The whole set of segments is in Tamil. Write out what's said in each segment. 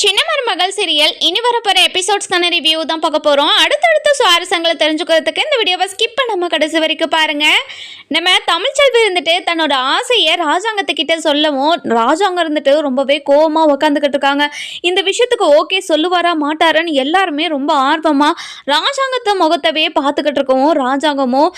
சின்ன மருமகள் சீரியல் இனி வரப்போற எபிசோட்ஸ்க்கான ரிவ்யூ தான் பார்க்க போறோம். அடுத்தடுத்த சுவாரஸ்யங்களை தெரிஞ்சுக்கிறதுக்கு இந்த வீடியோவை ஸ்கிப் பண்ணாம கடைசி வரைக்கும் பாருங்க. நம்ம தமிழ்ச்செல்வி இருந்துட்டு தன்னோட ஆசையை ராஜாங்கத்துக்கிட்ட சொல்லவும் ராஜாங்கம் இருந்துட்டு ரொம்பவே கோவமா உக்காந்துக்கிட்டு இருக்காங்க. இந்த விஷயத்துக்கு ஓகே சொல்லுவாரா மாட்டாரான்னு எல்லாருமே ரொம்ப ஆர்வமா ராஜாங்கத்தை முகத்தவே பார்த்துக்கிட்டு இருக்கவும் ராஜாங்கமும்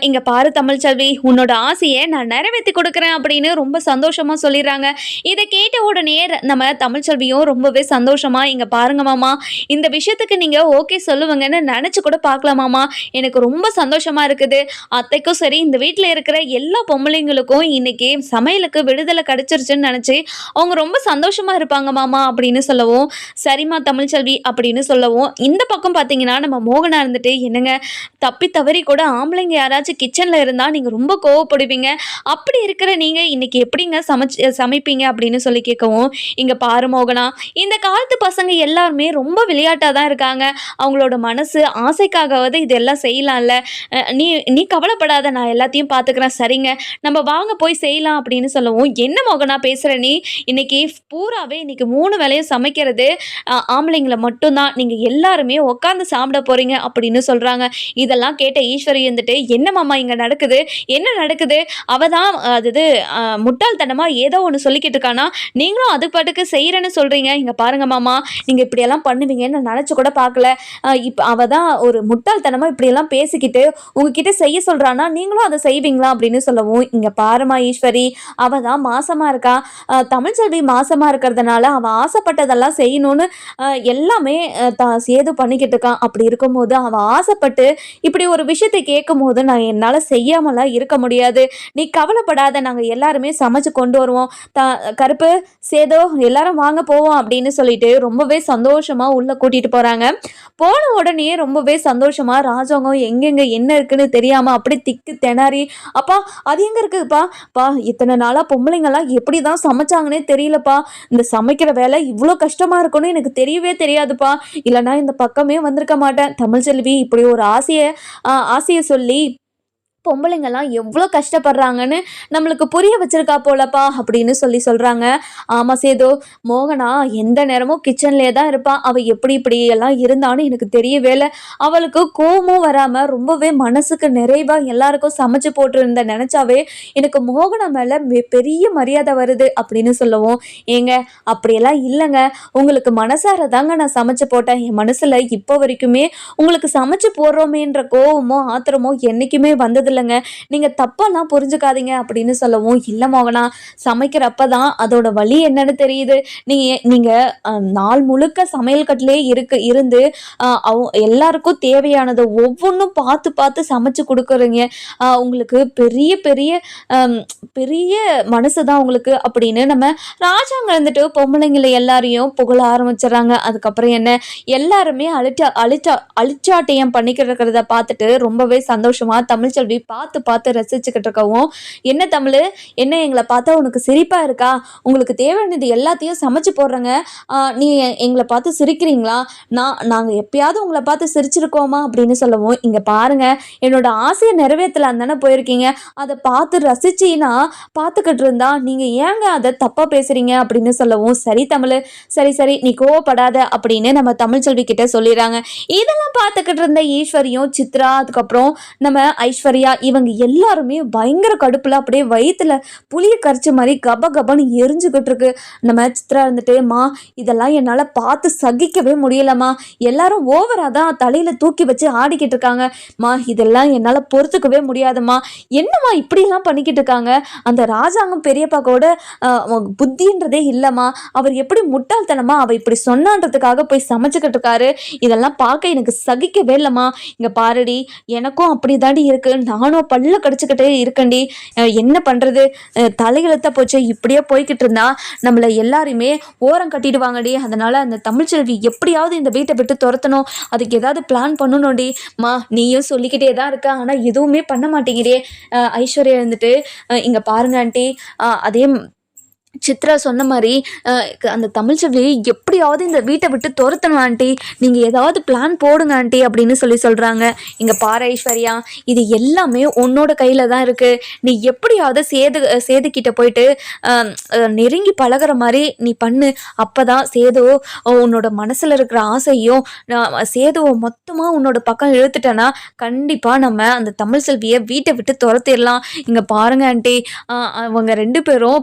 இங்க பாரு தமிழ்ச்செல்வி, உன்னோட ஆசையை நான் நிறைவேற்றி கொடுக்குறேன் அப்படின்னு ரொம்ப சந்தோஷமா சொல்லிடுறாங்க. இதை கேட்ட உடனே நம்ம தமிழ்ச்செல்வியும் ரொம்பவே சந்தோஷமா, இங்க பாருங்க மாமா, இந்த விஷயத்துக்கு நீங்க ஓகே சொல்லுவீங்கன்னு நினைச்சு கூட பார்க்கலாமாமா, எனக்கு ரொம்ப சந்தோஷமா இருக்குது. அத்தைக்கும் சரி இந்த வீட்டில் இருக்கிற எல்லா பொம்பளைங்களுக்கும் இன்னைக்கு சமையலுக்கு விடுதலை கிடைச்சிருச்சுன்னு நினைச்சு அவங்க ரொம்ப சந்தோஷமா இருப்பாங்க மாமா அப்படின்னு சொல்லவும், சரிம்மா தமிழ்ச்செல்வி அப்படின்னு சொல்லவும், இந்த பக்கம் பார்த்தீங்கன்னா நம்ம மோகனா இருந்துட்டு, என்னங்க தப்பி தவறி கூட ஆம்பளைங்க யாராச்சும் கிச்சன்ல இருந்தா நீங்க ரொம்ப கோவப்படுவீங்க, அப்படி இருக்கிற நீங்க இன்னைக்கு எப்படிங்க சமைப்பீங்க அப்படின்னு சொல்லி கேட்கவும், இங்க பாரு மோகனா, இந்த காலத்து பசங்க எல்லாருமே ரொம்ப விளையாட்டாக தான் இருக்காங்க. அவங்களோட மனசு ஆசைக்காகவது இதெல்லாம் செய்யலாம்ல. நீ நீ கவலைப்படாத, நான் எல்லாத்தையும் பார்த்துக்கிறேன். சரிங்க, நம்ம வாங்க போய் செய்யலாம் அப்படின்னு சொல்லவும், என்ன மோகனா பேசுகிற நீ, இன்னைக்கு பூராவே இன்னைக்கு 3 வேளையும் சமைக்கிறது ஆம்பளைங்களை மட்டும்தான், நீங்கள் எல்லாருமே உட்காந்து சாப்பிட போகிறீங்க அப்படின்னு சொல்கிறாங்க. இதெல்லாம் கேட்ட ஈஸ்வரி இருந்துட்டு, என்ன மாமா இங்கே நடக்குது, என்ன நடக்குது, அவ தான் அது முட்டாள்தனமாக ஏதோ ஒன்று சொல்லிக்கிட்டு இருக்கானா, நீங்களும் அது பாட்டுக்கு செய்கிறேன்னு சொல்கிறீங்க. இங்கே பாருங்க மாமா, நீங்கள் இப்படியெல்லாம் பண்ணுவீங்கன்னு நான் நினச்சி கூட பார்க்கல. இப்போ அவள் தான் ஒரு முட்டாள்தனமாக இப்படியெல்லாம் பேசிக்கிட்டு உங்ககிட்ட செய்ய சொல்கிறானா, நீங்களும் அதை செய்வீங்களா அப்படின்னு சொல்லவும், இங்கே பாருமா ஈஸ்வரி, அவள் தான் மாசமாக இருக்கா, தமிழ்ச்செல்வி மாசமாக இருக்கிறதுனால அவள் ஆசைப்பட்டதெல்லாம் செய்யணும்னு எல்லாமே சேது பண்ணிக்கிட்டு இருக்கான். அப்படி இருக்கும்போது அவள் ஆசைப்பட்டு இப்படி ஒரு விஷயத்தை கேட்கும் போது நான் என்னால் செய்யாமலாம் இருக்க முடியாது. நீ கவலைப்படாத, நாங்கள் எல்லாருமே சமைச்சு கொண்டு வருவோம். கருப்பு சேதோ எல்லாரும் வாங்க போவோம் அப்படின்னு சொல்லிட்டு ரொம்பவே சந்தோஷமா உள்ள கூட்டிட்டு போறாங்க. போன உடனே ரொம்பவே சந்தோஷமா ராஜாங்கம் எங்கெங்க என்ன இருக்குன்னு தெரியாம அப்படி திக்கு திணறி, அப்பா அது எங்க இருக்குப்பா, இத்தனை நாளா பொம்பளைங்கெல்லாம் எப்படிதான் சமைச்சாங்கன்னே தெரியலப்பா, இந்த சமைக்கிற வேலை இவ்வளோ கஷ்டமா இருக்குன்னு எனக்கு தெரியவே தெரியாதுப்பா, இல்லைன்னா இந்த பக்கமே வந்திருக்க மாட்டேன். தமிழ்ச்செல்வி இப்படி ஒரு ஆசையை சொல்லி பொம்பளைங்கெல்லாம் எவ்வளோ கஷ்டப்படுறாங்கன்னு நம்மளுக்கு புரிய வச்சிருக்கா போலப்பா அப்படின்னு சொல்கிறாங்க. ஆமாம் சேது, மோகனா எந்த நேரமும் கிச்சன்லேயே தான் இருப்பான், அவள் எப்படி இப்படி எல்லாம் இருந்தான்னு எனக்கு தெரியவே இல்லை. அவளுக்கு கோபமும் வராமல் ரொம்பவே மனசுக்கு நிறைவாக எல்லாருக்கும் சமைச்சு போட்டுருந்த நினச்சாவே எனக்கு மோகனா மேலே பெரிய மரியாதை வருது அப்படின்னு சொல்லவும், ஏங்க அப்படியெல்லாம் இல்லைங்க, உங்களுக்கு மனசார தாங்க நான் சமைச்சு போட்டேன். என் மனசில் இப்போ வரைக்குமே உங்களுக்கு சமைச்சு போடுறோமேன்ற கோபமோ ஆத்திரமோ என்றைக்குமே வந்தது இல்லைங்க, நீங்க தப்பெல்லாம் புரிஞ்சுக்காதீங்க அப்படின்னு சொல்லவும், இல்லை மோகனா, சமைக்கிறப்ப தான் அதோட வலி என்னன்னு தெரியுது. நீங்க நாள் முழுக்க சமையல் கட்டிலே இருந்து எல்லாருக்கும் தேவையானதை ஒவ்வொன்றும் பார்த்து பார்த்து சமைச்சு கொடுக்குறீங்க. உங்களுக்கு பெரிய பெரிய பெரிய மனசு தான் உங்களுக்கு அப்படின்னு நம்ம ராஜாங்க இருந்துட்டு பொம்பளைங்களை எல்லாரையும் புகழ ஆரம்பிச்சிடறாங்க. அதுக்கப்புறம் என்ன, எல்லாருமே அழிச்சாட்டியம் பண்ணிக்கிறத பார்த்துட்டு ரொம்பவே சந்தோஷமா தமிழ்ச்செல்வி பார்த்து பார்த்து ரசிச்சுக்கிட்டு இருக்கவும், என்ன தமிழ், என்ன எங்களை பார்த்தா உனக்கு சிரிப்பா இருக்கா, உங்களுக்கு தேவையானது எல்லாத்தையும் சமைச்சு போடுறேங்க, நீ எங்களை பார்த்து சிரிக்கிறீங்களா, நாங்கள் எப்பயாவது உங்களை பார்த்து சிரிச்சிருக்கோமா அப்படின்னு சொல்லவும், இங்கே பாருங்க என்னோட ஆசையை நிறைவேற்றலாம் தானே போயிருக்கீங்க, அதை பார்த்து ரசிச்சின்னா பார்த்துக்கிட்டு இருந்தா நீங்கள் ஏங்க அதை தப்பாக பேசுறீங்க அப்படின்னு சொல்லவும், சரி தமிழ், சரி நீ கோவப்படாத அப்படின்னு நம்ம தமிழ்ச்செல்வி கிட்ட சொல்லிடுறாங்க. இதெல்லாம் பார்த்துக்கிட்டு இருந்த ஈஸ்வரியும் சித்ரா அதுக்கப்புறம் நம்ம ஐஸ்வர்யா இவங்க எல்லாருமே பயங்கர கடுப்புல அப்படியே வயிற்றுல புளிய கரைச்ச மாதிரி கபன்னு எரிஞ்சுக்கிட்டு இருக்கு. நம்ம சித்ரா இருந்துட்டு, மா இதெல்லாம் என்னால் பார்த்து சகிக்கவே முடியலம்மா, எல்லாரும் ஓவரா தான் தலையில தூக்கி வச்சு ஆடிக்கிட்டு இருக்காங்க மா, இதெல்லாம் என்னால் பொறுத்துக்கவே முடியாதுமா, என்னம்மா இப்படியெல்லாம் பண்ணிக்கிட்டு இருக்காங்க, அந்த ராஜாங்கம் பெரியப்பா கூட புத்தின்றதே இல்லைம்மா, அவர் எப்படி முட்டாள்தனமா அவ இப்படி சொன்னான்றதுக்காக போய் சமைச்சுக்கிட்டு இருக்காரு, இதெல்லாம் பார்க்க எனக்கு சகிக்கவே இல்லைம்மா, இங்க பாருடி எனக்கும் அப்படி தாண்டி இருக்கு, நானும் பல்ல கடிச்சுக்கிட்டே இருக்கண்டி, என்ன பண்றது, தலையெழுத்த போச்சு, இப்படியே போய்கிட்டு இருந்தா நம்மளை எல்லாருமே ஓரம் கட்டிடுவாங்கடி, அதனால அந்த தமிழ்ச்செல்வி எப்படியாவது இந்த வீட்டை விட்டு துரத்தணும், அதுக்கு ஏதாவது பிளான் பண்ணணும்டி மா, நீயும் சொல்லிக்கிட்டே தான் இருக்க ஆனால் எதுவுமே பண்ண மாட்டேங்கிறே. ஐஸ்வர்யா இருந்துட்டு, இங்க பாருங்க ஆண்டி, அதே சித்ரா சொன்ன மாதிரி அந்த தமிழ்ச்செல்வி எப்படியாவது இந்த வீட்டை விட்டு துரத்தணும் ஆண்டி, நீங்கள் ஏதாவது பிளான் போடுங்க ஆண்டி அப்படின்னு சொல்கிறாங்க. இங்கே பாரு ஐஸ்வர்யா, இது எல்லாமே உன்னோட கையில் தான் இருக்குது. நீ எப்படியாவது சேதுக்கிட்ட போயிட்டு நெருங்கி பழகிற மாதிரி நீ பண்ணு. அப்போ தான் சேது உன்னோட மனசில் இருக்கிற ஆசையும் சேதுவை மொத்தமாக உன்னோட பக்கம் இழுத்துட்டேன்னா கண்டிப்பாக நம்ம அந்த தமிழ்ச்செல்வியை வீட்டை விட்டு துரத்திடலாம். இங்கே பாருங்க ஆண்டி, அவங்க 2 பேரும்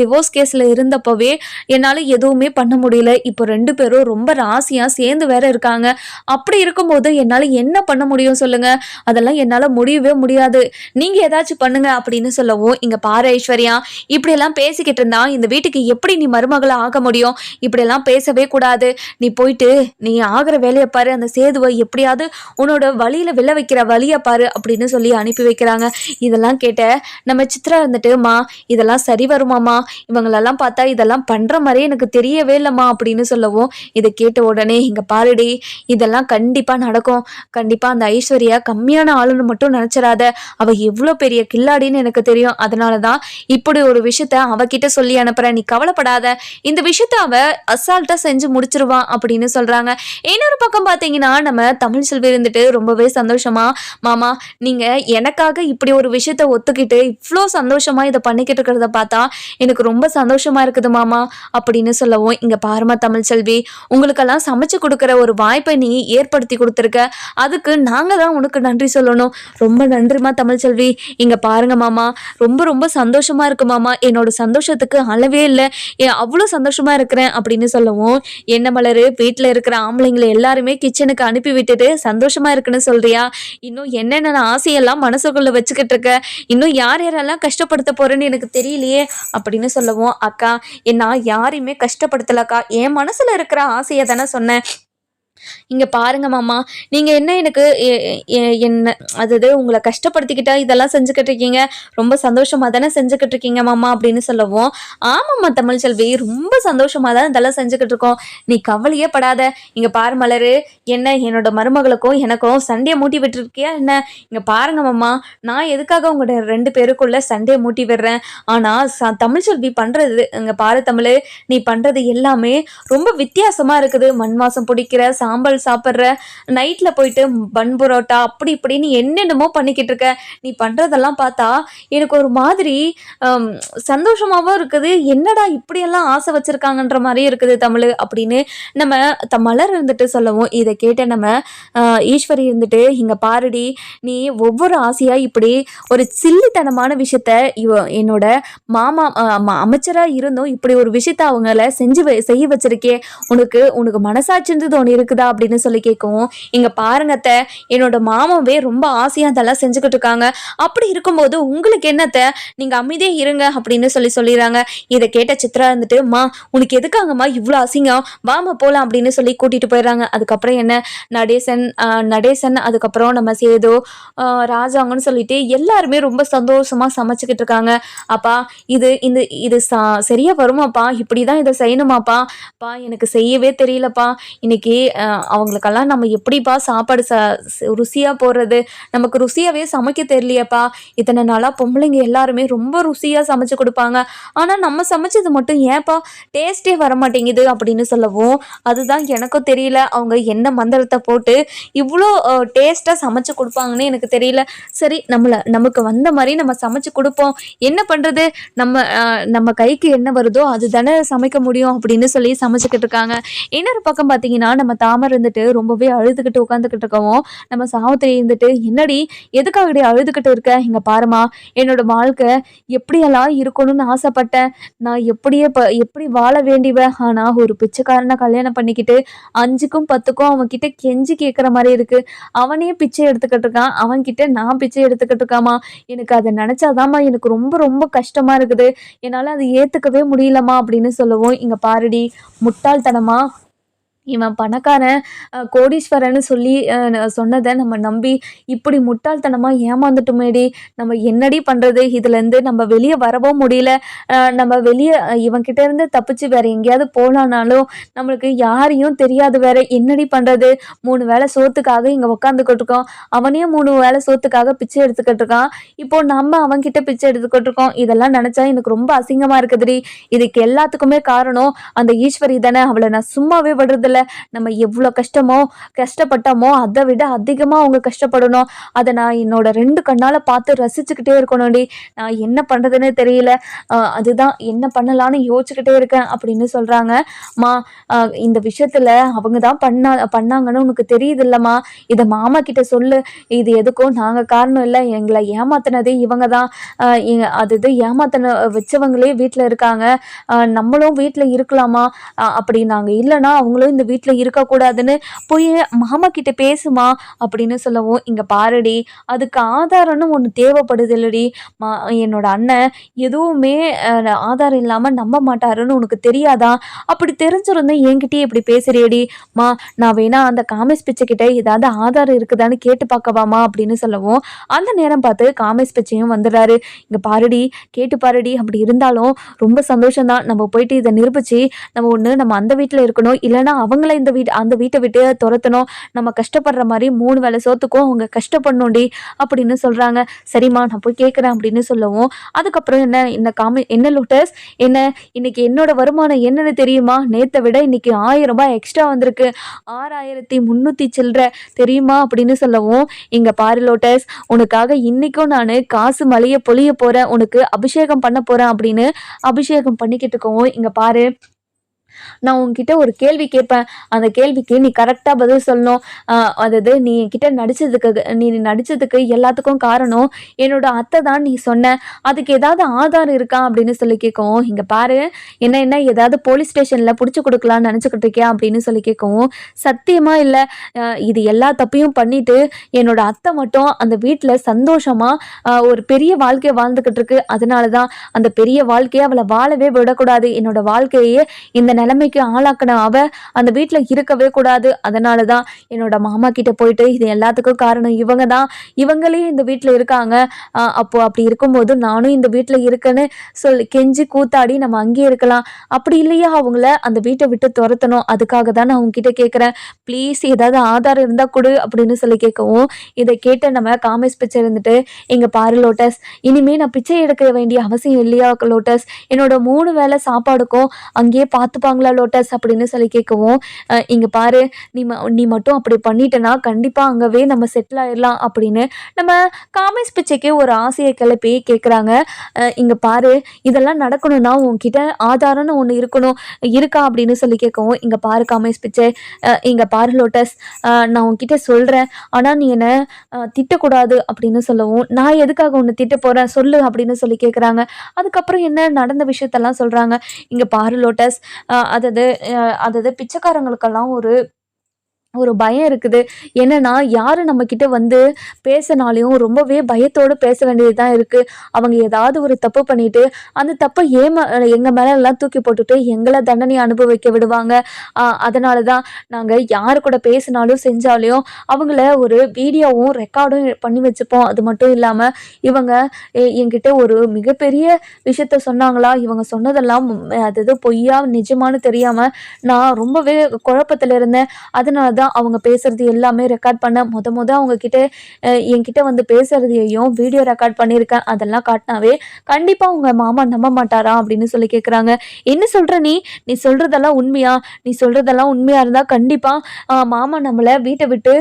டிவோர்ஸ் கேஸில் இருந்தப்பவே என்னால் எதுவுமே பண்ண முடியல. இப்போ 2 பேரும் ரொம்ப ராசியாக சேர்ந்து வேற இருக்காங்க. அப்படி இருக்கும்போது என்னால் என்ன பண்ண முடியும் சொல்லுங்க? அதெல்லாம் என்னால் முடியவே முடியாது. நீங்கள் ஏதாச்சும் பண்ணுங்க அப்படின்னு சொல்லவும், இங்கே பாரு ஐஸ்வர்யா, இப்படியெல்லாம் பேசிக்கிட்டு இருந்தா இந்த வீட்டுக்கு எப்படி நீ மருமகளை ஆக முடியும்? இப்படியெல்லாம் பேசவே கூடாது. நீ போயிட்டு நீ ஆகிற வேலையை பாரு, அந்த சேதுவை எப்படியாவது உன்னோட வழியில் விழ வைக்கிற வழியை பாரு அப்படின்னு சொல்லி அனுப்பி வைக்கிறாங்க. இதெல்லாம் கேட்ட நம்ம சித்ரா இருந்துட்டு, மா இதெல்லாம் சரி வருமாம்மா, இவங்களெல்லாம் பார்த்தா இதெல்லாம் பண்ணுற மாதிரியே எனக்கு தெரியவே இல்லைம்மா அப்படின்னு சொல்லவும், இதை கேட்ட உடனே இங்கே பாருடி, இதெல்லாம் கண்டிப்பாக நடக்கும். கண்டிப்பாக அந்த ஐஸ்வர்யா கம்மியான ஆளுன்னு மட்டும் நினச்சிடாத. அவள் எவ்வளோ பெரிய கில்லாடின்னு எனக்கு தெரியும். அதனால தான் இப்படி ஒரு விஷயத்த அவகிட்ட சொல்லி அனுப்புகிறேன். நீ கவலைப்படாத, இந்த விஷயத்த அவள் அசால்ட்டாக செஞ்சு முடிச்சிருவான் அப்படின்னு சொல்கிறாங்க. இன்னொரு பக்கம் பார்த்தீங்கன்னா நம்ம தமிழ்ச்செல்வி இருந்துட்டு ரொம்பவே சந்தோஷமா, மாமா நீங்கள் எனக்காக இப்படி ஒரு விஷயத்த ஒத்துக்கிட்டு இவ்வளோ சந்தோஷமா இதை பண்ணிக்கிட்டு இருக்கிறத பார்த்தா எனக்கு ரொம்ப சந்தோஷமா இருக்குது மாமா அப்படின்னு சொல்லவும், இங்க பாருமா தமிழ்ச்செல்வி, உங்களுக்கெல்லாம் சமைச்சு கொடுக்குற ஒரு வாய்ப்பை நீ ஏற்படுத்தி கொடுத்துருக்க. அதுக்கு நாங்க தான் உனக்கு நன்றி சொல்லணும். ரொம்ப நன்றிமா தமிழ்ச்செல்வி. இங்க பாருங்க மாமா, ரொம்ப ரொம்ப சந்தோஷமா இருக்கு மாமா. என்னோட சந்தோஷத்துக்கு அளவே இல்லை. அவ்வளோ சந்தோஷமா இருக்கிறேன் அப்படின்னு சொல்லவும், என்ன மலரு, வீட்டில் இருக்கிற ஆம்பளைங்களை எல்லாருமே கிச்சனுக்கு அனுப்பி விட்டுட்டு சந்தோஷமா இருக்குன்னு சொல்றியா? இன்னும் என்னென்ன ஆசையெல்லாம் மனசுக்குள்ள வச்சுக்கிட்டு இருக்க? இன்னும் யார் யாரெல்லாம் கஷ்டப்படுத்த போறேன்னு எனக்கு தெரியலையே அப்படின்னு சொல்லவும், அக்கா நான் யாரையுமே கஷ்டப்படுத்தலக்கா, என் மனசுல இருக்கிற ஆசையை தானே சொன்னேன். இங்க பாருங்க மாமா, நீங்க என்ன எனக்கு என்ன அதாவது உங்களை கஷ்டப்படுத்திக்கிட்டா இதெல்லாம் செஞ்சுக்கிட்டு இருக்கீங்க, ரொம்ப சந்தோஷமா தானே செஞ்சுக்கிட்டு இருக்கீங்க மாமா அப்படின்னு சொல்லவும், ஆமாம்மா தமிழ்ச்செல்வி, ரொம்ப சந்தோஷமா தான் இதெல்லாம் செஞ்சுக்கிட்டு இருக்கோம், நீ கவலையே படாத. இங்க பாரு மலரு, என்ன என்னோட மருமகளுக்கும் எனக்கும் சண்டையை மூட்டி விட்டுருக்கியா என்ன? இங்க பாருங்க மாமா, நான் எதுக்காக உங்களோட 2 பேருக்குள்ள சண்டையை மூட்டி விடுறேன்? ஆனா தமிழ்ச்செல்வி பண்றது, இங்க பாரு தமிழ், நீ பண்றது எல்லாமே ரொம்ப வித்தியாசமா இருக்குது. மண் வாசம் பிடிக்கிற, சாம்பல் சாப்பிட்ற, நைட்டில் போயிட்டு பன் புரோட்டா அப்படி இப்படின்னு என்னென்னமோ பண்ணிக்கிட்டு இருக்க. நீ பண்ணுறதெல்லாம் பார்த்தா எனக்கு ஒரு மாதிரி சந்தோஷமாகவும் இருக்குது. என்னடா இப்படியெல்லாம் ஆசை வச்சுருக்காங்கன்ற மாதிரி இருக்குது தமிழ் அப்படின்னு நம்ம மலர் இருந்துட்டு சொல்லவும், இதை கேட்ட நம்ம ஈஸ்வரி இருந்துட்டு, இங்கே பாருடி, நீ ஒவ்வொரு ஆசையாக இப்படி ஒரு சில்லித்தனமான விஷயத்த என்னோட மாமா அமைச்சராக இருந்தும் இப்படி ஒரு விஷயத்த அவங்கள செய்ய வச்சிருக்கே, உனக்கு மனசாட்சின்றது ஒன்று இருக்குதா அப்படின்னு சொல்லி கேட்கவும், இங்க பாருங்கத்த, என்னோட மாமாவே ரொம்ப ஆசையா அதெல்லாம் செஞ்சுக்கிட்டு இருக்காங்க. அப்படி இருக்கும்போது உங்களுக்கு என்னத்த, நீங்க அமைதியே இருங்க அப்படின்னு சொல்லிடுறாங்க. இதை கேட்ட சித்ரா இருந்துட்டு, மா உனக்கு எதுக்காங்கம்மா இவ்வளோ அசிங்கம், வாமா போலாம் அப்படின்னு சொல்லி கூட்டிட்டு போயிடுறாங்க. அதுக்கப்புறம் என்ன, நடேசன் அதுக்கப்புறம் நம்ம சேது, ராஜாங்கன்னு சொல்லிட்டு எல்லாருமே ரொம்ப சந்தோஷமா சமைச்சுக்கிட்டு இருக்காங்க. அப்பா இது சரியா வருமாப்பா, இப்படிதான் இதை செய்யணுமாப்பா, எனக்கு செய்யவே தெரியலப்பா, இன்னைக்கு அவங்களுக்கெல்லாம் நம்ம எப்படிப்பா சாப்பாடு ருசியாக போடுறது, நமக்கு ருசியாகவே சமைக்க தெரியலையப்பா, இத்தனை நாளாக பொம்பளைங்க எல்லாருமே ரொம்ப ருசியாக சமைச்சு கொடுப்பாங்க, ஆனால் நம்ம சமைச்சது மட்டும் ஏன்ப்பா டேஸ்ட்டே வரமாட்டேங்குது அப்படின்னு சொல்லவும், அதுதான் எனக்கும் தெரியல, அவங்க என்ன மந்திரத்தை போட்டு இவ்வளோ டேஸ்ட்டாக சமைச்சு கொடுப்பாங்கன்னு எனக்கு தெரியல. சரி, நமக்கு வந்த மாதிரி நம்ம சமைச்சு கொடுப்போம், என்ன பண்ணுறது, நம்ம கைக்கு என்ன வருதோ அது தானே சமைக்க முடியும் அப்படின்னு சொல்லி சமைச்சுக்கிட்டு இருக்காங்க. இன்னொரு பக்கம் பார்த்தீங்கன்னா நம்ம தாமரை இருந்துட்டு ரொம்பவே அழுதுகிட்டு உட்காந்துக்கிட்டு இருக்கவும், நம்ம சாவித்திரி இருந்துட்டு, என்னடி எதுக்காகடி அழுதுகிட்டு இருக்க, இங்க பாருமா, என்னோட வாழ்க்கை எப்படியெல்லாம் இருக்கணும்னு ஆசைப்பட்டேன், நான் எப்படி வாழ வேண்டிவ, ஆனா ஒரு பிச்சைக்காரனை கல்யாணம் பண்ணிக்கிட்டு 5க்கும் 10க்கும் அவன் கிட்ட கெஞ்சி கேட்குற மாதிரி இருக்கு, அவனே பிச்சை எடுத்துக்கிட்டு இருக்கான், அவன் கிட்ட நான் பிச்சை எடுத்துக்கிட்டு இருக்காமா, எனக்கு அதை நினைச்சாதாம்மா எனக்கு ரொம்ப ரொம்ப கஷ்டமா இருக்குது, என்னால அதை ஏத்துக்கவே முடியலமா அப்படின்னு சொல்லவும், இங்க பாருடி, முட்டாள்தனமா இவன் பணக்காரன் கோடீஸ்வரன்னு சொல்லி சொன்னதை நம்ம நம்பி இப்படி முட்டாள்தனமாக ஏமாந்துட்டோமேடி. நம்ம என்னடி பண்ணுறது? இதுலேருந்து நம்ம வெளியே வரவும் முடியல. நம்ம வெளியே இவன்கிட்ட இருந்து தப்பிச்சு வேற எங்கேயாவது போகலான்னாலும் நம்மளுக்கு யாரையும் தெரியாது வேற. என்னடி பண்ணுறது? 3 வேளை சோத்துக்காக இங்கே உட்காந்துக்கிட்டு இருக்கோம். அவனே 3 வேளை சோத்துக்காக பிச்சை எடுத்துக்கிட்டு இருக்கான். இப்போ நம்ம அவன்கிட்ட பிச்சை எடுத்துக்கிட்டு இருக்கோம். இதெல்லாம் நினச்சா எனக்கு ரொம்ப அசிங்கமாக இருக்குதுடி. இதுக்கு எல்லாத்துக்குமே காரணம் அந்த ஈஸ்வரி தானே. அவளை நான் சும்மாவே விடுறதில்ல. நம்ம எவ்வளோ கஷ்டப்பட்டோமோ அதை விட அதிகமாக அவங்க கஷ்டப்படணும். அதை நான் என்னோட 2 கண்ணால் பார்த்து ரசிச்சுக்கிட்டே இருக்கணும்டி. நான் என்ன பண்ணுறதுன்னு தெரியல. அதுதான் என்ன பண்ணலான்னு யோசிச்சுக்கிட்டே இருக்கேன் அப்படின்னு சொல்கிறாங்க. மா, இந்த விஷயத்தில் அவங்க தான் பண்ணாங்கன்னு உனக்கு தெரியுது இல்லைம்மா. இதை மாமா கிட்ட சொல்லு. இது எதுக்கும் நாங்கள் காரணம் இல்லை. எங்களை ஏமாத்தினதே இவங்க தான். அது ஏமாத்தின வச்சவங்களே வீட்டில் இருக்காங்க. நம்மளும் வீட்டில் இருக்கலாமா? அப்படி நாங்கள் இல்லைன்னா அவங்களும் இந்த வீட்டில் இருக்கக்கூடாதுன்னு போய் மாமா கிட்ட பேசுமா அப்படின்னு சொல்லவும், இங்கே பாருடி, அதுக்கு ஆதாரம்னு ஒன்று தேவைப்படுது இல்லடி. என்னோட அண்ணன் எதுவுமே ஆதாரம் இல்லாமல் நம்ப மாட்டாருன்னு உனக்கு தெரியாதா? அப்படி தெரிஞ்சிருந்தேன் என்கிட்டயே இப்படி பேசுறியடி. நான் வேணா அந்த காமேஷ் பிச்சை கிட்ட ஏதாவது ஆதாரம் இருக்குதான்னு கேட்டு பார்க்கவாமா அப்படின்னு சொல்லவும், அந்த நேரம் பார்த்து காமேஷ் பிச்சையும் வந்துடுறாரு. இங்கே பாருடி, கேட்டு பாருடி. அப்படி இருந்தாலும் ரொம்ப சந்தோஷம்தான். நம்ம போயிட்டு இதை நிரூபிச்சு நம்ம அந்த வீட்டில் இருக்கணும், இல்லைன்னா அவங்கள அந்த வீட்டை விட்டு துரத்தணும். நம்ம கஷ்டப்படுற மாதிரி 3 வேளை சோத்துக்கும் அவங்க கஷ்டப்படணும்டி அப்படின்னு சொல்கிறாங்க. சரிம்மா, நான் போய் கேட்குறேன் அப்படின்னு சொல்லவும், அதுக்கப்புறம் என்ன லோட்டஸ், இன்னைக்கு என்னோட வருமானம் என்னன்னு தெரியுமா? நேற்றை விட இன்னைக்கு 1000 ரூபாய் எக்ஸ்ட்ரா வந்திருக்கு. 6300 சில்லற தெரியுமா அப்படின்னு சொல்லவும், இங்கே பாரு லோட்டஸ், உனக்காக இன்னைக்கும் நான் காசு மழைய பொழிய போகிறேன், உனக்கு அபிஷேகம் பண்ண போகிறேன் அப்படின்னு அபிஷேகம் பண்ணிக்கிட்டு இருக்கவும், இங்கே பாரு, நான் உன்கிட்ட ஒரு கேள்வி கேட்பேன். அந்த கேள்விக்கு நீ கரெக்டாக பதில் சொல்லணும். அதாவது நீ நடிச்சதுக்கு எல்லாத்துக்கும் காரணம் என்னோட அத்தை தான் நீ சொன்ன. அதுக்கு ஏதாவது ஆதாரம் இருக்கா அப்படின்னு சொல்லி கேட்கவும், இங்கே பாரு, என்ன ஏதாவது போலீஸ் ஸ்டேஷனில் பிடிச்சி கொடுக்கலான்னு நினச்சிக்கிட்டு இருக்கியா அப்படின்னு சொல்லி கேட்கவும், சத்தியமாக இல்லை. இது எல்லா தப்பையும் பண்ணிட்டு என்னோட அத்தை மட்டும் அந்த வீட்டில் சந்தோஷமாக ஒரு பெரிய வாழ்க்கையை வாழ்ந்துக்கிட்டு இருக்கு. அதனால தான் அந்த பெரிய வாழ்க்கையை அவளை வாழவே விடக்கூடாது. என்னோட வாழ்க்கையே இந்த நிலைமைக்கு ஆளாக்கின அந்த வீட்டில் இருக்கவே கூடாது. அதனால தான் என்னோட மாமா கிட்ட போயிட்டு இது எல்லாத்துக்கும் காரணம் இவங்க தான், இவங்களே இந்த வீட்டில் இருக்காங்க. அப்படி இருக்கும்போது நானும் இந்த வீட்டில் இருக்கேன்னு கெஞ்சி கூத்தாடி நம்ம அங்கேயே இருக்கலாம். அப்படி இல்லையா அவங்கள அந்த வீட்டை விட்டு துரத்தணும். அதுக்காக தான் நான் உங்ககிட்ட கேட்குறேன். ப்ளீஸ் ஏதாவது ஆதாரம் இருந்தால் கொடு அப்படின்னு சொல்லி கேட்கவும், இதை கேட்ட நம்ம காமேஷ் பிச்சை இருந்துட்டு, இங்கே பாரு லோட்டஸ், இனிமே நான் பிச்சை எடுக்க வேண்டிய அவசியம் இல்லையா லோட்டஸ்? என்னோட 3 வேளை சாப்பாடுக்கும் அங்கேயே பார்த்துப்பாங்களா லோட்டஸ் அப்படின்னு சொல்லி கேட்கவும், இங்கே பாரு, நீ மட்டும் அப்படி பண்ணிட்டேன்னா கண்டிப்பாக அங்கவே நம்ம செட்டில் ஆயிடலாம் அப்படின்னு நம்ம காமேஷ் பிச்சைக்கு ஒரு ஆசையை கிளப்பி கேட்குறாங்க. இங்கே பாரு, இதெல்லாம் நடக்கணும்னா உன்கிட்ட ஆதாரம்னு ஒன்று இருக்கா அப்படின்னு சொல்லி கேட்கவும், இங்கே பாரு காமேஷ் பிச்சை, இங்கே பாரு லோட்டஸ், நான் உன்கிட்ட சொல்கிறேன், ஆனால் நீ என்னை திட்டக்கூடாது அப்படின்னு சொல்லவும், நான் எதுக்காக உன்னை திட்ட போகிறேன் சொல்லு அப்படின்னு சொல்லி கேட்குறாங்க. அதுக்கப்புறம் என்ன நடந்த விஷயத்தெல்லாம் சொல்கிறாங்க. இங்கே பாரு லோட்டஸ், அதாவது பிச்சைக்காரங்களுக்கெல்லாம் ஒரு பயம் இருக்குது. என்னன்னா, யாரு நம்ம கிட்ட வந்து பேசினாலையும் ரொம்பவே பயத்தோடு பேச வேண்டியது தான் இருக்குது. அவங்க ஏதாவது ஒரு தப்பு பண்ணிட்டு அந்த தப்பை எங்கள் மேலே எல்லாம் தூக்கி போட்டுட்டு எங்களை தண்டனை அனுபவிக்க விடுவாங்க. அதனால தான் நாங்கள் யார் கூட பேசினாலும் செஞ்சாலையும் அவங்கள ஒரு வீடியோவும் ரெக்கார்டும் பண்ணி வச்சுப்போம். அது மட்டும் இல்லாமல் இவங்க என்கிட்ட ஒரு மிகப்பெரிய விஷயத்த சொன்னாங்களா, இவங்க சொன்னதெல்லாம் அது பொய்யா நிஜமானு தெரியாமல் நான் ரொம்பவே குழப்பத்தில் இருந்தேன். அதனால தான் அவங்க பேசுறது எல்லாமே ரெக்கார்ட் பண்ண அவங்க கிட்ட என்கிட்ட வந்து பேசுறதையும் வீடியோ ரெக்கார்ட் பண்ணியிருக்கேன். அதெல்லாம் காட்டினாவே கண்டிப்பா உங்க மாமா நம்ப மாட்டாரா அப்படின்னு சொல்லி கேட்குறாங்க. என்ன சொல்ற நீ சொல்றதெல்லாம் உண்மையா? நீ சொல்றதெல்லாம் உண்மையா இருந்தா கண்டிப்பா மாமா நம்மளை வீட்டை விட்டு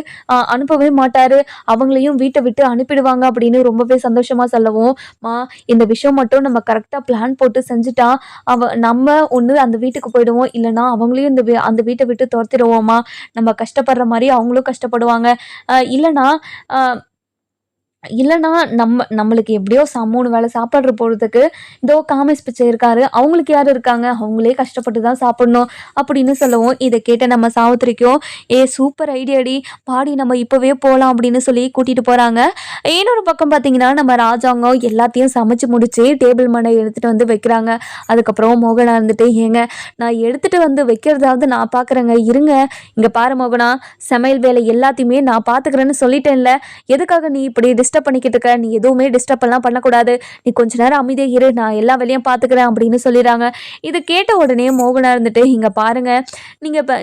அனுப்பவே மாட்டாரு, அவங்களையும் வீட்டை விட்டு அனுப்பிடுவாங்க அப்படின்னு ரொம்பவே சந்தோஷமா சொல்லவும், இந்த விஷயம் மட்டும் நம்ம கரெக்டா பிளான் போட்டு செஞ்சுட்டா நம்ம ஒன்று அந்த வீட்டுக்கு போயிடுவோம், இல்லைன்னா அவங்களையும் அந்த வீட்டை விட்டு துரத்திடுவோமா? நம்ம கஷ்டப்படுற மாதிரி அவங்களும் கஷ்டப்படுவாங்க. இல்லைன்னா இல்லைன்னா நம்மளுக்கு எப்படியோ 3 வேளை சாப்பாடு போடுறதுக்கு இதோ காமேஷ் பிச்சை இருக்காரு, அவங்களுக்கு யார் இருக்காங்க, அவங்களே கஷ்டப்பட்டு தான் சாப்பிடணும் அப்படின்னு சொல்லவும், இதை கேட்ட நம்ம சாவித்திரிக்கும் சூப்பர் ஐடியாடி, பாடி நம்ம இப்போவே போகலாம் அப்படின்னு சொல்லி கூட்டிட்டு போறாங்க. இன்னொரு பக்கம் பார்த்தீங்கன்னா நம்ம ராஜாங்கம் எல்லாத்தையும் சமைச்சு முடிச்சு டேபிள் மேடை எடுத்துட்டு வந்து வைக்கிறாங்க. அதுக்கப்புறம் மோகனா இருந்துட்டு ஏங்க நான் எடுத்துட்டு வந்து வைக்கிறதாவது நான் பார்க்குறேங்க, இருங்க இங்கே பாரு மோகனா, சமையல் வேலை எல்லாத்தையுமே நான் பார்த்துக்கிறேன்னு சொல்லிட்டேன்ல, எதுக்காக நீ இப்படி டிஸ்டர்ப் பண்ணிக்கிட்டு இருக்க, நீ எதுவுமே டிஸ்டர்ப் எல்லாம் பண்ணக்கூடாது, நீ கொஞ்ச நேரம் அமைதியாக இரு, நான் எல்லா வேலையும் பார்த்துக்கிறேன் அப்படின்னு சொல்லிடுறாங்க. இது கேட்ட உடனே மோகனா இருந்துட்டு இங்கே பாருங்க,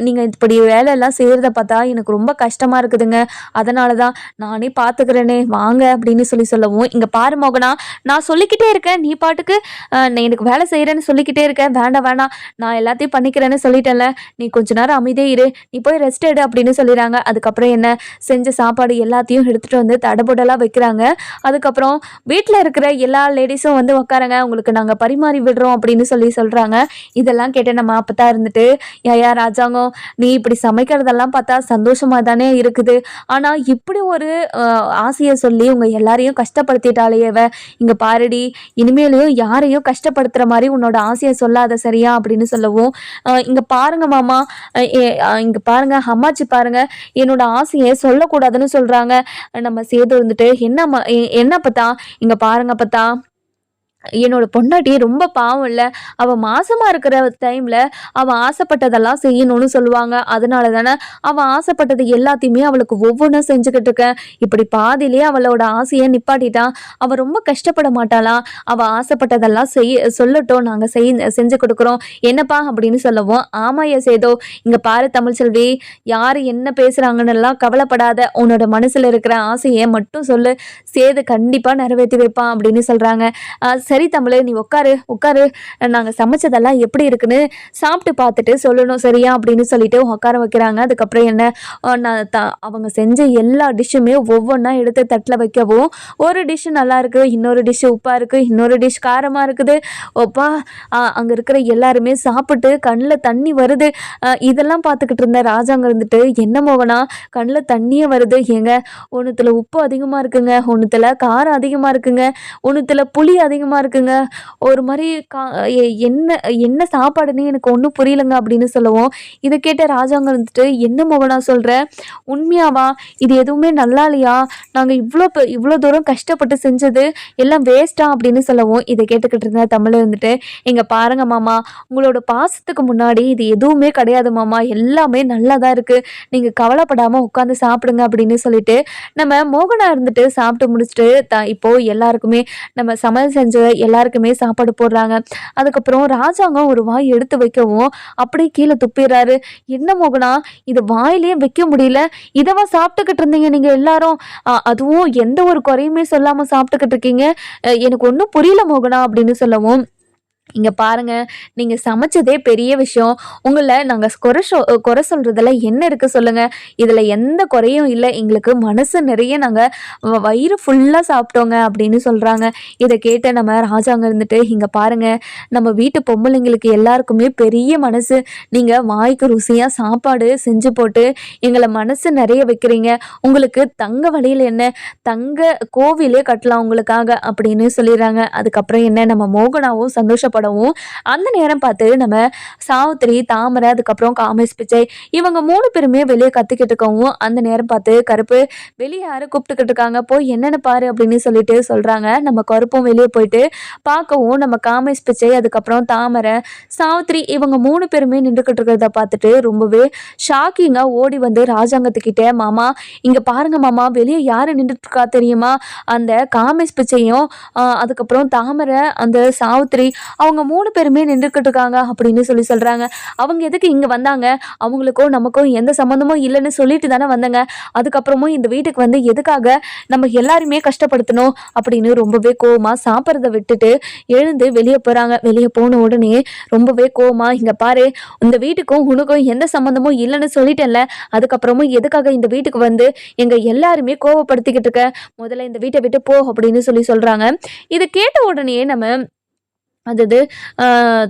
நீங்கள் இப்படி வேலையெல்லாம் செய்கிறத பார்த்தா எனக்கு ரொம்ப கஷ்டமாக இருக்குதுங்க, அதனால தான் நானே பார்த்துக்கிறேனே வாங்க அப்படின்னு சொல்லவும், இங்கே பாரு மோகனா, நான் சொல்லிக்கிட்டே இருக்கேன், நீ பாட்டுக்கு நான் எனக்கு வேலை செய்கிறேன்னு சொல்லிக்கிட்டே இருக்கேன், வேண்டாம் வேண்டாம் நான் எல்லாத்தையும் பண்ணிக்கிறேன்னு சொல்லிட்டேன்ல, நீ கொஞ்ச நேரம் அமைதியாக இரு, நீ போய் ரெஸ்ட் எடு அப்படின்னு சொல்லிடுறாங்க. அதுக்கப்புறம் என்ன செஞ்ச சாப்பாடு எல்லாத்தையும் எடுத்துகிட்டு வந்து தடபுடலாக வைக்கிறாங்க. அதுக்கப்புறம் வீட்டில் இருக்கிற எல்லா லேடிஸும் வந்து உட்காருங்க, உங்களுக்கு நாங்கள் பரிமாறி விடுறோம் அப்படின்னு சொல்கிறாங்க. இதெல்லாம் கேட்டு நம்ம அப்பதான் இருந்துட்டு யா ராஜாங்கம், நீ இப்படி சமைக்கிறதெல்லாம் பார்த்தா சந்தோஷமாக தானே இருக்குது, ஆனால் இப்படி ஒரு ஆசையை சொல்லி உங்கள் எல்லாரையும் கஷ்டப்படுத்திட்டாலேயேவ, இங்கே பாருடி, இனிமேலையும் யாரையும் கஷ்டப்படுத்துகிற மாதிரி உன்னோட ஆசையை சொல்லாத சரியா அப்படின்னு சொல்லவும், இங்கே பாருங்க மாமா, இங்கே பாருங்க அம்மாச்சி பாருங்க, என்னோட ஆசையை சொல்லக்கூடாதுன்னு சொல்கிறாங்க. நம்ம சேது இருந்துட்டு என்ன பத்தா, இங்க பாருங்க பத்தா, என்னோட பொண்டாட்டி ரொம்ப பாவம் இல்லை, அவள் மாசமாக இருக்கிற டைமில் அவள் ஆசைப்பட்டதெல்லாம் செய்யணும்னு சொல்லுவாங்க, அதனால தானே அவள் ஆசைப்பட்டது எல்லாத்தையுமே அவளுக்கு ஒவ்வொன்றா செஞ்சுக்கிட்டு இருக்கேன், இப்படி பாதியிலே அவளோட ஆசையை நிப்பாட்டிட்டான், அவள் ரொம்ப கஷ்டப்பட மாட்டாளா, அவள் ஆசைப்பட்டதெல்லாம் சொல்லட்டும், நாங்கள் செஞ்சு கொடுக்குறோம் என்னப்பா அப்படின்னு சொல்லவும், ஆமாய்யா சேதோ, இங்கே பாரு தமிழ்செல்வி, யார் என்ன பேசுகிறாங்கன்னெல்லாம் கவலைப்படாத, உன்னோட மனசில் இருக்கிற ஆசையை மட்டும் சொல்லு, சேது கண்டிப்பாக நிறைவேற்றி வைப்பான் அப்படின்னு சொல்கிறாங்க. சரி தமிழ், நீ உட்காரு, நாங்கள் சமைச்சதெல்லாம் எப்படி இருக்குன்னு சாப்பிட்டு பார்த்துட்டு சொல்லணும் சரியா அப்படின்னு சொல்லிட்டு உட்கார வைக்கிறாங்க. அதுக்கப்புறம் என்ன, அவங்க செஞ்ச எல்லா டிஷ்ஷுமே ஒவ்வொன்றா எடுத்து தட்டில் வைக்கவும், ஒரு டிஷ்ஷு நல்லா இருக்குது, இன்னொரு டிஷ்ஷு உப்பாக இருக்குது, இன்னொரு டிஷ் காரமாக இருக்குது, ஒப்பா அங்கே இருக்கிற எல்லாருமே சாப்பிட்டு கண்ணில் தண்ணி வருது. இதெல்லாம் பார்த்துக்கிட்டு இருந்த ராஜாங்க இருந்துட்டு என்ன மோகனா கண்ணில் தண்ணியே வருது, ஏங்க ஒன்றுத்தில் உப்பு அதிகமாக இருக்குங்க, ஒன்றுத்தில் காரம் அதிகமாக இருக்குங்க, ஒன்றுத்தில் புளி அதிகமாக இருக்குங்க, ஒரு மாதிரி என்ன என்ன சாப்பாடுன்னு எனக்கு ஒன்றும் புரியலங்க அப்படின்னு சொல்லவும், இதை கேட்ட ராஜாங்க இருந்துட்டு என்ன மோகனா சொல்கிற, உண்மையாவா, இது எதுவுமே நல்லா இல்லையா, நாங்கள் இவ்வளோ தூரம் கஷ்டப்பட்டு செஞ்சது எல்லாம் வேஸ்டா அப்படின்னு சொல்லவும், இதை கேட்டுக்கிட்டு இருந்த தமிழ் இருந்துட்டு எங்க பாருங்க மாமா, உங்களோட பாசத்துக்கு முன்னாடி இது எதுவுமே கிடையாது மாமா, எல்லாமே நல்லா தான் இருக்குது, நீங்கள் கவலைப்படாமல் உட்காந்து சாப்பிடுங்க அப்படின்னு சொல்லிட்டு நம்ம மோகனா இருந்துட்டு சாப்பிட்டு முடிச்சுட்டு இப்போது எல்லாருக்குமே நம்ம சமையல் செஞ்ச எல்லாருக்குமே சாப்பாடு போடுறாங்க. அதுக்கப்புறம் ராஜாங்கம் ஒரு வாய் எடுத்து வைக்கவும் அப்படியே கீழே துப்பிடுறாரு. என்ன மோகனா, இது வாயிலேயே வைக்க முடியல, இதவா சாப்பிட்டுக்கிட்டு இருந்தீங்க நீங்க எல்லாரும், அதுவும் எந்த ஒரு குறையுமே சொல்லாம சாப்பிட்டுக்கிட்டு இருக்கீங்க, எனக்கு ஒன்றும் புரியல மோகனா அப்படின்னு சொல்லவும், இங்கே பாருங்க, நீங்கள் சமைச்சதே பெரிய விஷயம், உங்களை நாங்கள் குறை சொல்கிறதுல என்ன இருக்குது சொல்லுங்கள், இதில் எந்த குறையும் இல்லை, எங்களுக்கு மனசு நிறைய நாங்கள் வயிறு ஃபுல்லாக சாப்பிட்டோங்க அப்படின்னு சொல்கிறாங்க. இதை கேட்ட நம்ம ராஜாங்க இருந்துட்டு இங்கே பாருங்கள், நம்ம வீட்டு பொம்பளைங்களுக்கு எல்லாருக்குமே பெரிய மனசு, நீங்கள் வாய்க்கு ருசியாக சாப்பாடு செஞ்சு போட்டு எங்களை மனசு நிறைய வைக்கிறீங்க, உங்களுக்கு தங்க வழியில் என்ன, தங்க கோவிலே கட்டலாம் உங்களுக்காக அப்படின்னு சொல்லிடுறாங்க. அதுக்கப்புறம் என்ன, நம்ம மோகனாவும் சந்தோஷப்படவும், அந்த நேரம் பார்த்து நம்ம சாவித்திரி, தாமரை, அதுக்கப்புறம் காமேஷ் பிச்சை, இவங்க 3 பேருமே வெளியே கத்திக்கிட்டு இருக்கவும், அந்த நேரம் பார்த்து கருப்பு வெளியே யாரும் கூப்பிட்டுக்கிட்டு இருக்காங்க, போய் என்னென்னு பாரு அப்படின்னு சொல்லிட்டு சொல்றாங்க. நம்ம கருப்பும் வெளியே போயிட்டு பார்க்கவும், நம்ம காமேஷ் பிச்சை, அதுக்கப்புறம் தாமரை, சாவித்திரி, இவங்க 3 பேருமே நின்றுக்கிட்டு இருக்கிறத பார்த்துட்டு ரொம்பவே ஷாக்கிங்கா ஓடி வந்து ராஜாங்கத்துக்கிட்ட, மாமா இங்க பாருங்க மாமா, வெளியே யாரு நின்றுட்டு இருக்கா தெரியுமா, அந்த காமேஷ் பிச்சையும் அதுக்கப்புறம் தாமரை, அந்த சாவித்திரி, அவங்க 3 பேருமே நின்றுக்கிட்டு இருக்காங்க அப்படின்னு சொல்றாங்க. அவங்க எதுக்கு இங்க வந்தாங்க, அவங்களுக்கும் நமக்கும் எந்த சம்மந்தமும் இல்லைன்னு சொல்லிட்டு தானே வந்தாங்க, அதுக்கப்புறமும் இந்த வீட்டுக்கு வந்து எதுக்காக நம்ம எல்லாருமே கஷ்டப்படுத்தணும் அப்படின்னு ரொம்பவே கோவமா சாப்பிட்றத விட்டுட்டு எழுந்து வெளியே போறாங்க. வெளியே போன உடனே ரொம்பவே கோவமா, இங்க பாரு, இந்த வீட்டுக்கும் உனக்கும் எந்த சம்மந்தமும் இல்லைன்னு சொல்லிட்டேன்ல, அதுக்கப்புறமும் எதுக்காக இந்த வீட்டுக்கு வந்து எங்க எல்லாருமே கோவப்படுத்திக்கிட்டு இருக்க, முதல்ல இந்த வீட்டை விட்டு போ அப்படின்னு சொல்றாங்க. இதை கேட்ட உடனே நம்ம அதாவது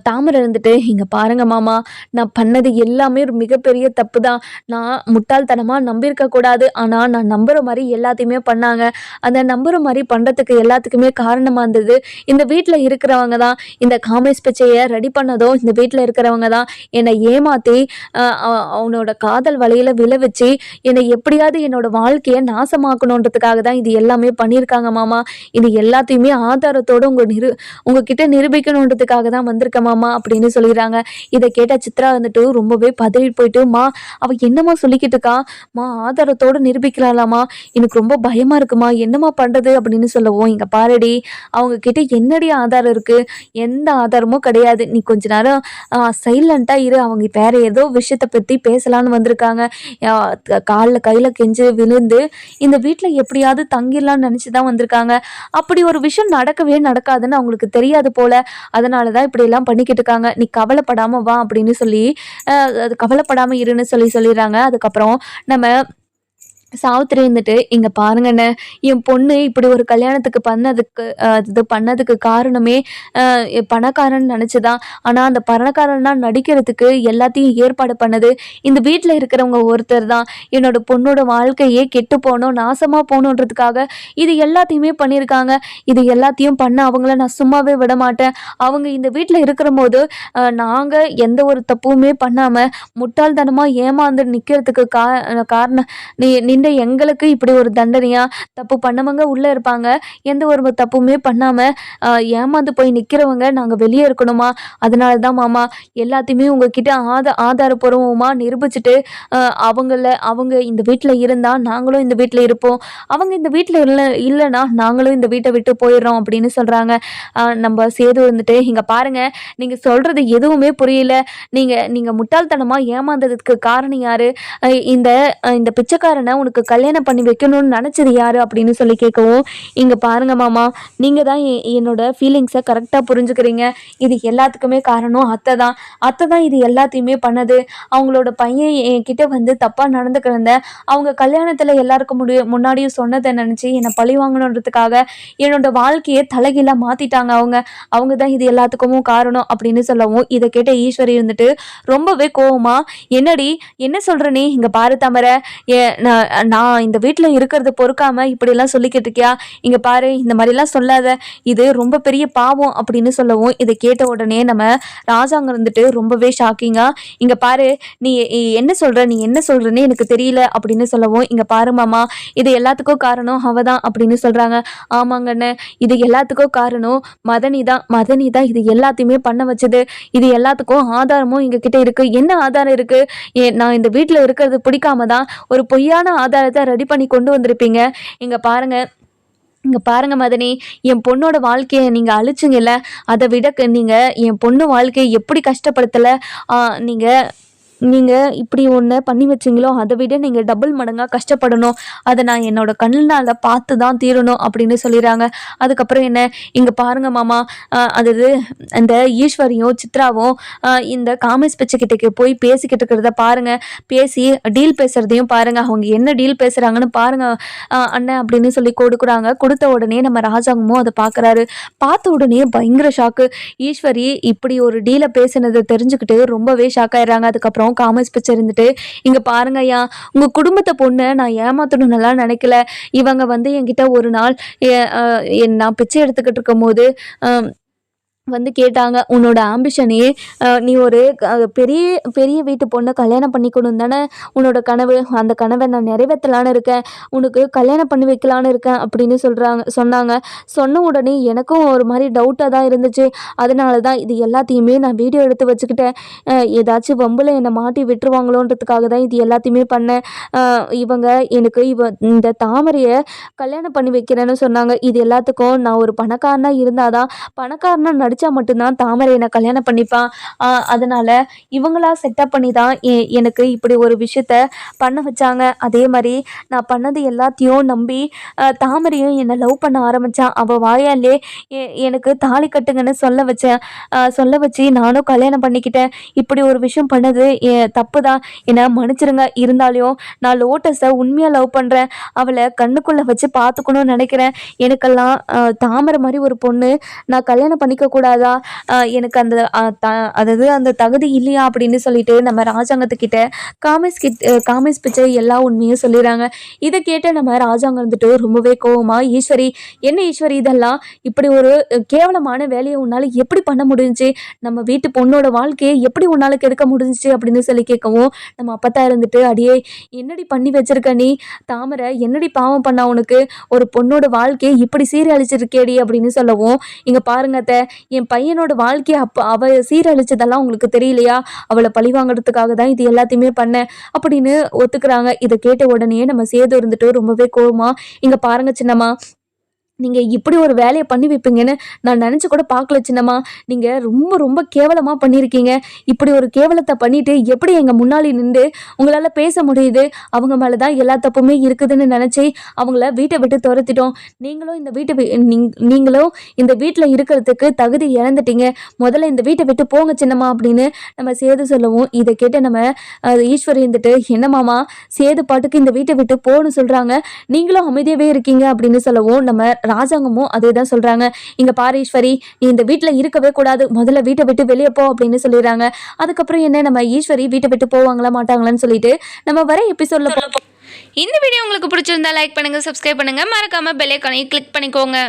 தாமரை இருந்துட்டு, "இங்க பாருங்க மாமா, நான் பண்ணது எல்லாமே ஒரு மிகப்பெரிய தப்பு தான். நான் முட்டாள்தனமா நம்பியிருக்க கூடாது. ஆனா நான் நம்புற மாரி எல்லாத்தையுமே பண்ணாங்க. அந்த நம்புற மாரி பண்றதுக்கு எல்லாத்துக்குமே காரணமா இருந்தது, இந்த வீட்ல இருக்கிறவங்க தான். இந்த காமேஷ் பிச்சைய ரெடி பண்ணதும் இந்த வீட்ல இருக்கிறவங்க தான். என்னை ஏமாத்தி அவனோட காதல் வலையில விழ வச்சு, என்னை எப்படியாவது என்னோட வாழ்க்கைய நாசமாக்கணுன்றதுக்காக தான் இது எல்லாமே பண்ணியிருக்காங்க மாமா. இது எல்லாத்தையுமே ஆதாரத்தோட உங்ககிட்ட நிரூபிக்கணுன்றதுக்காக தான் வந்திருக்கேன் மாமா" அப்படின்னு சொல்லிடுறாங்க. இதை கேட்ட சித்ரா வந்துட்டு ரொம்பவே பதறி போயிட்டு, "மா, அவ என்னம்மா சொல்லிக்கிட்டு இருக்கா? மா, ஆதாரத்தோட நிரூபிக்கிறாளாமா? எனக்கு ரொம்ப பயமா இருக்குமா, என்னம்மா பண்றது?" அப்படின்னு சொல்லவும், "இங்க பாருடி, அவங்க கிட்ட என்னடி ஆதாரம் இருக்கு? எந்த ஆதாரமும் கிடையாது. நீ கொஞ்ச நேரம் சைலண்டா இரு. அவங்க வேற ஏதோ விஷயத்தை பத்தி பேசலான்னு வந்திருக்காங்க. காலில் கையில கெஞ்சி விழுந்து இந்த வீட்டில் எப்படியாவது தங்கிடலாம்னு நினச்சி தான் வந்திருக்காங்க. அப்படி ஒரு விஷயம் நடக்கவே நடக்காதுன்னு அவங்களுக்கு தெரியாது போல. அதனால தான் இப்படியெல்லாம் பண்ணிக்கிட்டு இருக்காங்க. நீ கவலைப்படாம வா" அப்படின்னு சொல்லி அது கவலைப்படாம இருன்னு சொல்லிடுறாங்க. அதுக்கப்புறம் நம்ம சாவித்திரி இருந்துட்டு, "இங்க பாருங்கண்ணே, என் பொண்ணு இப்படி ஒரு கல்யாணத்துக்கு இது பண்ணதுக்கு காரணமே பணக்காரன்னு நினச்சி தான். ஆனா அந்த பணக்காரனா நடிக்கிறதுக்கு எல்லாத்தையும் ஏற்பாடு பண்ணது இந்த வீட்டில் இருக்கிறவங்க ஒருத்தர் தான். என்னோட பொண்ணோட வாழ்க்கையே கெட்டு போகணும், நாசமா போகணுன்றதுக்காக இது எல்லாத்தையுமே பண்ணியிருக்காங்க. இது எல்லாத்தையும் பண்ண அவங்கள நான் சும்மாவே விட மாட்டேன். அவங்க இந்த வீட்டில் இருக்கிறபோது நாங்கள் எந்த ஒரு தப்புமே பண்ணாமல் முட்டாள்தனமாக ஏமாந்து நிற்கிறதுக்கு காரணம் நின்ற எங்களுக்கு இப்படி ஒரு தண்டனையா? தப்பு பண்ணவங்க உள்ள இருப்பாங்க. எந்த ஒரு தப்புமே பண்ணாம ஏமாந்து போய் நிக்கிறவங்க நாங்க வெளியே இருக்கணுமா? அதனால தான் மாமா எல்லாத்தையுமே உங்ககிட்ட ஆதாரப்பூர்வமா நிரூபிச்சுட்டு அவங்க இந்த வீட்ல இருந்தா நாங்களும் இந்த வீட்ல இருப்போம். அவங்க இந்த வீட்ல இல்லைன்னா நாங்களும் இந்த வீட்டை விட்டு போயிடுறோம் அப்படின்னு சொல்றாங்க. நம்ம சேது வந்துட்டு, "இங்க பாருங்க, நீங்க சொல்றது எதுவுமே புரியல. நீங்க நீங்க முட்டாள்தனமா ஏமாந்ததுக்கு காரணம் யாரு? இந்த இந்த பிச்சைக்காரனை உனக்கு கல்யாணம் பண்ணி வைக்கணும்னு நினச்சது யாரு?" அப்படின்னு சொல்லி கேட்கவும், "இங்கே பாருங்க மாமா, நீங்கள் தான் என்னோட ஃபீலிங்ஸை கரெக்டாக புரிஞ்சுக்கிறீங்க. இது எல்லாத்துக்குமே காரணம் அத்தை தான் இது எல்லாத்தையுமே பண்ணது. அவங்களோட பையன் என்கிட்ட வந்து தப்பாக நடந்துக்கிறந்த அவங்க கல்யாணத்தில் எல்லாருக்கும் முன்னாடியும் சொன்னதை நினச்சி என்னை பழி வாங்கணுன்றதுக்காக என்னோட வாழ்க்கையை தலைகீழாக மாற்றிட்டாங்க அவங்க தான் இது எல்லாத்துக்கும் காரணம்" அப்படின்னு சொல்லவும், இதை கேட்ட ஈஸ்வரி இருந்துட்டு ரொம்பவே கோவமா, "என்னடி, என்ன சொல்கிற நீ? இங்கே பாரு தாமரை, நான் இந்த வீட்டில் இருக்கிறது பொறுக்காம இப்படியெல்லாம் சொல்லிக்கிட்டு இருக்கியா? இங்கே பாரு, இந்த மாதிரிலாம் சொல்லாத, இது ரொம்ப பெரிய பாவம்" அப்படின்னு சொல்லவும், இதை கேட்ட உடனே நம்ம ராஜாங்க இருந்துட்டு ரொம்பவே ஷாக்கிங்கா, "இங்கே பாரு, நீ என்ன சொல்கிறன்னு எனக்கு தெரியல" அப்படின்னு சொல்லவும், "இங்கே பாரு மாமா, இது எல்லாத்துக்கும் காரணம் அவ தான்" அப்படின்னு சொல்கிறாங்க. "ஆமாங்கண்ணே, இது எல்லாத்துக்கும் காரணம் மதனி தான் இது எல்லாத்தையுமே பண்ண வச்சது. இது எல்லாத்துக்கும் ஆதாரமும் எங்ககிட்ட இருக்குது." "என்ன ஆதாரம் இருக்குது? நான் இந்த வீட்டில் இருக்கிறது பிடிக்காம தான் ஒரு பொய்யான ஆதாரத்தை ரெடி பண்ணி கொண்டு வந்திருப்பீங்க. இங்க பாருங்க மதனி, என் பொண்ணோட வாழ்க்கையை நீங்க அழிச்சிங்கல்ல, அதை விட நீங்க என் பொண்ணு வாழ்க்கையை எப்படி கஷ்டப்படுத்தலை. நீங்க நீங்க இப்படி ஒன்று பண்ணி வச்சிங்களோ, அதை விட நீங்க டபுள் மடங்கா கஷ்டப்படணும். அதை நான் என்னோட கண்ணால் பார்த்து தான் தீரணும்" அப்படின்னு சொல்லிடுறாங்க. அதுக்கப்புறம் என்ன, "இங்க பாருங்க மாமா, அதாவது இந்த ஈஸ்வரியும் சித்ராவும் இந்த காமேஷ் பிச்சைக்கிட்டக்கு போய் பேசிக்கிட்டு இருக்கிறத பாருங்க. பேசி டீல் பேசுறதையும் பாருங்க. அவங்க என்ன டீல் பேசுறாங்கன்னு பாருங்க அண்ணன்" அப்படின்னு சொல்லி கொடுக்குறாங்க. கொடுத்த உடனே நம்ம ராஜாங்கமும் அதை பார்க்குறாரு. பார்த்த உடனே பயங்கர ஷாக்கு. ஈஸ்வரி இப்படி ஒரு டீலை பேசினதை தெரிஞ்சுக்கிட்டு ரொம்பவே ஷாக் ஆயிடுறாங்க. அதுக்கப்புறம் காமேஷ் பிச்சை இருந்துட்டு, "இங்க பாருங்க ஐயா, உங்க குடும்பத்தை பொண்ணை நான் ஏமாத்தணும்னுலாம் நினைக்கல. இவங்க வந்து என்கிட்ட ஒரு நாள் நான் பிச்சை எடுத்துக்கிட்டு இருக்கும் போது வந்து கேட்டாங்க, "உன்னோட ஆம்பிஷனே நீ ஒரு பெரிய பெரிய வீட்டு பொண்ணை கல்யாணம் பண்ணிக்கணும் தானே உன்னோட கனவு. அந்த கனவை நான் நிறைவேற்றலான்னு இருக்கேன். உனக்கு கல்யாணம் பண்ணி வைக்கலான்னு இருக்கேன்" அப்படின்னு சொன்னாங்க. சொன்ன உடனே எனக்கும் ஒரு மாதிரி டவுட்டாக தான் இருந்துச்சு. அதனால தான் இது எல்லாத்தையுமே நான் வீடியோ எடுத்து வச்சுக்கிட்டேன். ஏதாச்சும் வம்பில் என்னை மாட்டி விட்டுருவாங்களோன்றதுக்காக தான் இது எல்லாத்தையுமே பண்ணேன். இவங்க எனக்கு இந்த தாமரையை கல்யாணம் பண்ணி வைக்கிறேன்னு சொன்னாங்க. இது எல்லாத்துக்கும் நான் ஒரு பணக்காரனாக இருந்தாதான், பணக்காரனா நடிச்சா மட்டும்தான் தாமரை என்னை கல்யாணம் பண்ணிப்பான். அதனால இவங்களா செட்டப் பண்ணி தான் எனக்கு இப்படி ஒரு விஷயத்த பண்ண வச்சாங்க. அதே மாதிரி நான் பண்ணது எல்லாத்தையும் நம்பி தாமரையும் என்னை லவ் பண்ண ஆரம்பித்தான். அவள் வாயாலே எனக்கு தாலி கட்டுங்கன்னு சொல்ல வச்சு நானும் கல்யாணம் பண்ணிக்கிட்டேன். இப்படி ஒரு விஷயம் பண்ணது தப்பு தான், என்னை மன்னிச்சிருங்க. இருந்தாலும் நான் லோட்டஸை உண்மையாக லவ் பண்ணுறேன். அவளை கண்ணுக்குள்ளே வச்சு பார்த்துக்கணும்னு நினைக்கிறேன். எனக்கெல்லாம் தாமரை மாதிரி ஒரு பொண்ணு நான் கல்யாணம் பண்ணிக்க இருக்கக்கூடாதா, எனக்கு அந்த அதாவது அந்த தகுதி இல்லையா அப்படின்னு சொல்லிட்டு நம்ம ராஜாங்கத்துக்கிட்ட காமேஷ் பிச்சை எல்லா உண்மையும் சொல்லிடுறாங்க. இதை கேட்டு நம்ம ராஜாங்கம் வந்துட்டு ரொம்பவே கோவமா, ஈஸ்வரி என்ன ஈஸ்வரி இதெல்லாம், இப்படி ஒரு கேவலமான வேலையை உன்னால எப்படி பண்ண முடிஞ்சுச்சு, நம்ம வீட்டு பொண்ணோட வாழ்க்கையை எப்படி உன்னால கெடுக்க முடிஞ்சுச்சு அப்படின்னு சொல்லி கேட்கவும், நம்ம அப்பத்தா இருந்துட்டு அடியே என்னடி பண்ணி வச்சிருக்க நீ தாமரை, என்னடி பாவம் பண்ணா உனக்கு, ஒரு பொண்ணோட வாழ்க்கையை இப்படி சீரழிச்சிருக்கேடி அப்படின்னு சொல்லவும், இங்க பாருங்க அத்தை, என் பையனோட வாழ்க்கையை அவ சீரழிச்சதெல்லாம் உங்களுக்கு தெரியலையா, அவளை பழி வாங்குறதுக்காக தான் இது எல்லாத்தையுமே பண்ணேன் அப்படின்னு ஒத்துக்கிறாங்க. இதை கேட்ட உடனே நம்ம சேது இருந்துட்டு ரொம்பவே கோவமா, இங்க பாருங்க சின்னம்மா, நீங்க இப்படி ஒரு வேலையை பண்ணி வைப்பீங்கன்னு நான் நினைச்சு கூட பார்க்கல சின்னம்மா. நீங்க ரொம்ப ரொம்ப கேவலமா பண்ணியிருக்கீங்க. இப்படி ஒரு கேவலத்தை பண்ணிட்டு எப்படி எங்க முன்னாடி நின்று உங்களால பேச முடியுது, அவங்க மேலதான் எல்லா தப்புமே இருக்குதுன்னு நினைச்சு அவங்கள வீட்டை விட்டு துரத்திட்டோம். நீங்களும் இந்த வீட்டில் இருக்கிறதுக்கு தகுதி இழந்துட்டீங்க. முதல்ல இந்த வீட்டை விட்டு போங்க சின்னம்மா அப்படின்னு நம்ம சேது சொல்லவும், இதை கேட்ட நம்ம ஈஸ்வரி இருந்துட்டு, என்னமாமா சேது பாட்டுக்கு இந்த வீட்டை விட்டு போன்னு சொல்றாங்க, நீங்களும் அமைதியாவே இருக்கீங்க அப்படின்னு சொல்லவும், நம்ம ராஜாங்கமும் அதே தான் சொல்றாங்க. இங்க பாரு ஈஸ்வரி, நீ இந்த வீட்டுல இருக்கவே கூடாது, முதல்ல வீட்டை விட்டு வெளியே போ அப்படின்னு சொல்லிடுறாங்க. அதுக்கப்புறம் என்ன, நம்ம ஈஸ்வரி வீட்டை விட்டு போவாங்களா மாட்டாங்களான்னு சொல்லிட்டு நம்ம வர எபிசோட்ல இந்த வீடியோ உங்களுக்கு பிடிச்சிருந்தா லைக் பண்ணுங்க, சப்ஸ்கிரைப் பண்ணுங்க, மறக்காம பெல் ஐகானையும் கிளிக் பண்ணிக்கோங்க.